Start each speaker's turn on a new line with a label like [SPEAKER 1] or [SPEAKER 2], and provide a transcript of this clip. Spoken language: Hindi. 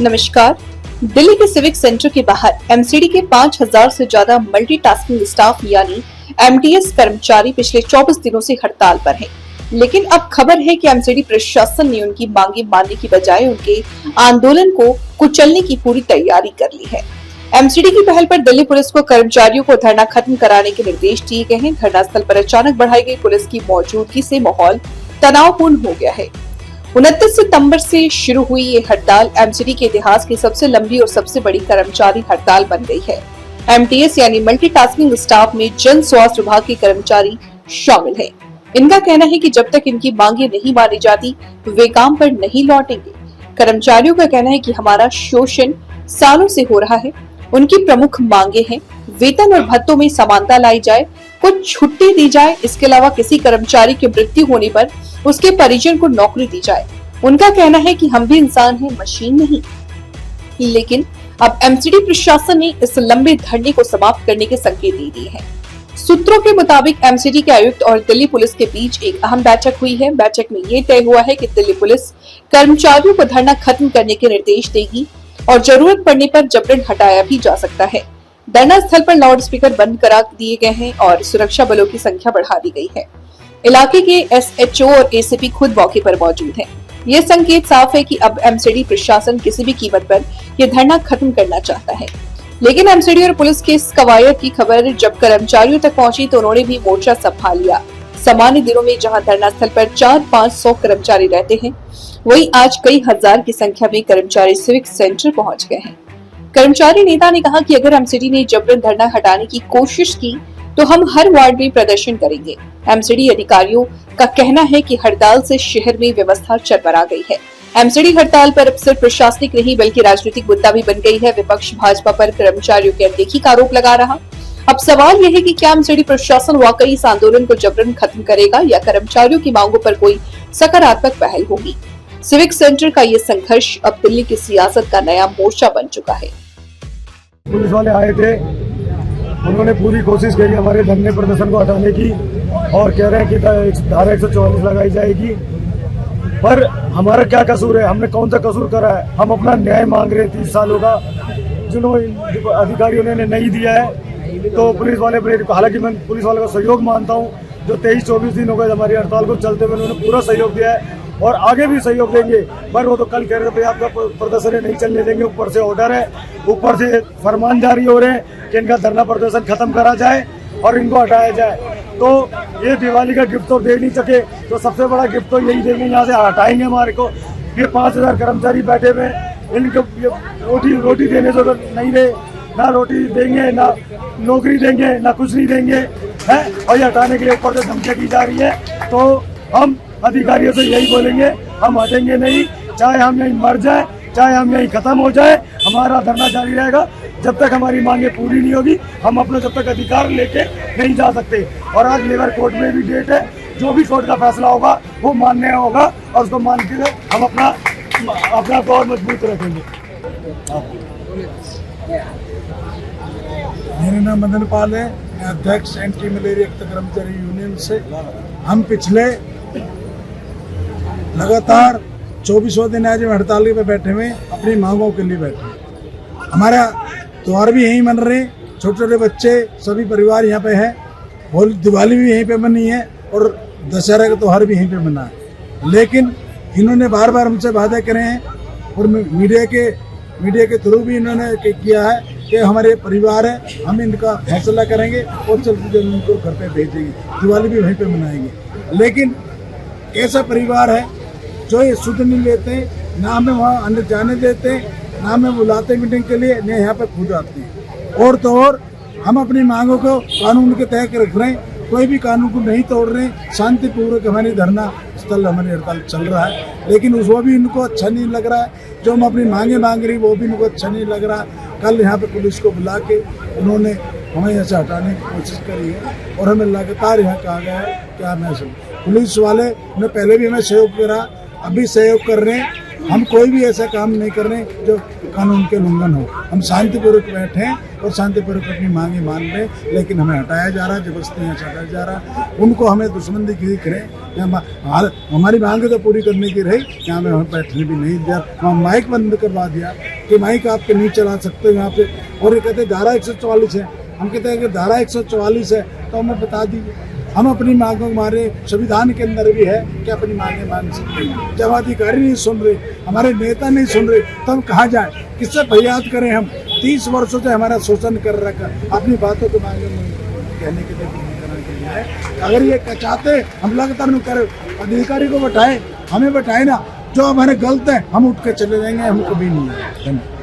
[SPEAKER 1] नमस्कार। दिल्ली के सिविक सेंटर के बाहर एमसीडी के 5000 से ज्यादा मल्टीटास्किंग स्टाफ यानी एमटीएस कर्मचारी पिछले 24 दिनों से हड़ताल पर हैं। लेकिन अब खबर है कि एमसीडी प्रशासन ने उनकी मांगे मानने की बजाय उनके आंदोलन को कुचलने की पूरी तैयारी कर ली है। एमसीडी की पहल पर दिल्ली पुलिस को कर्मचारियों को धरना खत्म कराने के निर्देश दिए गए हैं। धरना स्थल पर अचानक बढ़ाई गई पुलिस की मौजूदगी से माहौल तनावपूर्ण हो गया है। 29 सितंबर से शुरू हुई ये हड़ताल एमसीडी के इतिहास की सबसे लंबी और सबसे बड़ी कर्मचारी हड़ताल बन गई है। एमटीएस यानी मल्टीटास्किंग स्टाफ में जन स्वास्थ्य विभाग के कर्मचारी शामिल हैं। इनका कहना है कि जब तक इनकी मांगे नहीं मानी जाती वे काम पर नहीं लौटेंगे। कर्मचारियों का कहना है कि हमारा शोषण सालों से हो रहा है। उनकी प्रमुख मांगे हैं वेतन और भत्तों में समानता लाई जाए, कुछ छुट्टी दी जाए, इसके अलावा किसी कर्मचारी की मृत्यु होने पर उसके परिजन को नौकरी दी जाए। उनका कहना है कि हम भी इंसान हैं, मशीन नहीं। लेकिन अब एमसीडी प्रशासन ने इस लंबे धरने को समाप्त करने के संकेत दे दिए हैं। सूत्रों के मुताबिक एमसीडी के आयुक्त और दिल्ली पुलिस के बीच एक अहम बैठक हुई है। बैठक में ये तय हुआ है कि दिल्ली पुलिस कर्मचारियों को धरना खत्म करने के निर्देश देगी और जरूरत पड़ने पर जबरन हटाया भी जा सकता है। धरना स्थल पर लाउड स्पीकर बंद करा दिए गए हैं और सुरक्षा बलों की संख्या बढ़ा दी गई है। इलाके के एसएचओ और एसीपी खुद मौके पर मौजूद हैं। ये संकेत साफ है कि अब एमसीडी प्रशासन किसी भी कीमत पर यह धरना खत्म करना चाहता है। लेकिन एमसीडी और पुलिस के इस कवायद की खबर जब कर्मचारियों तक पहुंची तो उन्होंने भी मोर्चा संभाल लिया। सामान्य दिनों में जहां धरना स्थल पर 400-500 कर्मचारी रहते हैं, वहीं आज कई हजार की संख्या में कर्मचारी सिविक सेंटर पहुंच गए हैं। कर्मचारी नेता ने कहा कि अगर एमसीडी ने जबरन धरना हटाने की कोशिश की तो हम हर वार्ड में प्रदर्शन करेंगे। एमसीडी अधिकारियों का कहना है कि हड़ताल से शहर में व्यवस्था चरमरा गई है। एमसीडी हड़ताल पर अब सिर्फ प्रशासनिक नहीं बल्कि राजनीतिक मुद्दा भी बन गई है। विपक्ष भाजपा पर कर्मचारियों की अनदेखी का आरोप लगा रहा। अब सवाल यह है कि क्या एमसीडी प्रशासन वाकई इस आंदोलन को जबरन खत्म करेगा या कर्मचारियों की मांगों पर कोई सकारात्मक पहल होगी। सिविक सेंटर का ये संघर्ष अब दिल्ली की सियासत का नया मोर्चा बन चुका है।
[SPEAKER 2] पुलिस वाले आए थे, उन्होंने पूरी कोशिश करी हमारे धरने प्रदर्शन को हटाने की और कह रहे हैं कि धारा 144 लगाई जाएगी। पर हमारा क्या कसूर है? हमने कौन सा कसूर करा है? हम अपना न्याय मांग रहे 30 सालों का, जिन्होंने अधिकारियों ने नहीं दिया है। तो पुलिस वाले, हालांकि मैं पुलिस वालों का सहयोग मानता हूँ, जो 23-24 दिन हो गए हमारी हड़ताल को चलते हुए, उन्होंने पूरा सहयोग दिया है और आगे भी सहयोग देंगे। पर वो तो कल कह रहे थे आपका प्रदर्शन नहीं चलने देंगे। ऊपर से ऑर्डर है, ऊपर से फरमान जारी हो रहे हैं कि इनका धरना प्रदर्शन खत्म करा जाए और इनको हटाया जाए। तो ये दिवाली का गिफ्ट तो दे नहीं सके, तो सबसे बड़ा गिफ्ट तो यही देंगे, यहाँ से हटाएंगे हमारे को। ये 5000 कर्मचारी बैठे हुए, इनको रोटी देने से तो नहीं रहे, ना रोटी देंगे, ना नौकरी देंगे, ना कुछ नहीं देंगे है। और ये हटाने के लिए ऊपर से धमकियाँ की जा रही है। तो हम अधिकारियों से यही बोलेंगे, हम हटेंगे नहीं, चाहे हम यहीं मर जाए, चाहे हम यहीं खत्म हो जाए, हमारा धरना जारी रहेगा जब तक हमारी मांगे पूरी नहीं होगी। हम अपना जब तक अधिकार लेके नहीं जा सकते। और आज लेबर कोर्ट में भी डेट है, जो भी कोर्ट का फैसला होगा वो मानने होगा और उसको मान के हम अपना दौर मजबूत रखेंगे।
[SPEAKER 3] मेरा नाम मदन पाल है, मैं अध्यक्ष एंटी मलेरिया कर्मचारी यूनियन से। हम पिछले लगातार 24 दिन आज हड़ताल पे बैठे हुए, अपनी मांगों के लिए बैठे। हमारा त्योहार भी यहीं मन रहे, छोटे छोटे बच्चे सभी परिवार यहाँ पे है। होली दिवाली भी यहीं पे मनी है और दशहरा का त्योहार भी यहीं पे मना है। लेकिन इन्होंने बार बार हमसे वादे करे हैं और मीडिया के थ्रू भी इन्होंने किया है कि हमारे परिवार है, हम इनका फैसला करेंगे और जल्द उनको घर पे भेजेंगे, दिवाली भी वहीं पे मनाएंगे। लेकिन ऐसा परिवार है जो ये शुद्ध नहीं लेते, ना हमें वहाँ अंदर जाने देते, ना हमें बुलाते मीटिंग के लिए, ना यहाँ पे खुद आते हैं। और तो और हम अपनी मांगों को कानून के तहत रख रहे हैं, कोई भी कानून को नहीं तोड़ रहे हैं। शांतिपूर्वक हमारी धरना स्थल हमारी हड़ताल चल रहा है, लेकिन वो भी इनको अच्छा नहीं लग रहा है। जो हम अपनी मांगे मांग रही वो भी इनको अच्छा नहीं लग रहा। कल यहाँ पे पुलिस को बुला के उन्होंने हमें यहाँ से हटाने की कोशिश करी है और हमें लगातार यहाँ कहा गया है कि मैं पुलिस वाले ने पहले भी हमें सहयोग करा, अभी सहयोग कर रहे हैं। हम कोई भी ऐसा काम नहीं कर रहे जो कानून के उल्लंघन हो। हम शांतिपूर्वक बैठे हैं और शांतिपूर्वक अपनी मांगे मान रहे, लेकिन हमें हटाया जा रहा है, जबरदस्ती यहाँ हटाया जा रहा है। उनको हमें दुश्मनी दिख रहे, हमारी मांगे तो पूरी करने की रही, यहाँ में हमें बैठने भी नहीं दिया। वहाँ माइक बंद करवा दिया कि माइक आपके नहीं चला सकते हो यहाँ पे, और ये कहते धारा 144 है। हम कहते हैं कि धारा 144 है तो हमें बता दीजिए। हम अपनी मांगों हमारे संविधान के अंदर भी है कि अपनी मांगे मान सकते हैं। जब अधिकारी नहीं सुन रहे, हमारे नेता नहीं सुन रहे, तो हम कहाँ जाए, किससे फरियाद करें? हम 30 वर्षों से हमारा शोषण कर रखा, अपनी बातों को मांगे कहने के लिए करने के लिए है। अगर ये चाहते हम लगातार कर अधिकारी को बैठाए, हमें बैठाए ना, जो हमारे गलत है हम उठ के चले जाएंगे, हम कभी नहीं। धन्यवाद।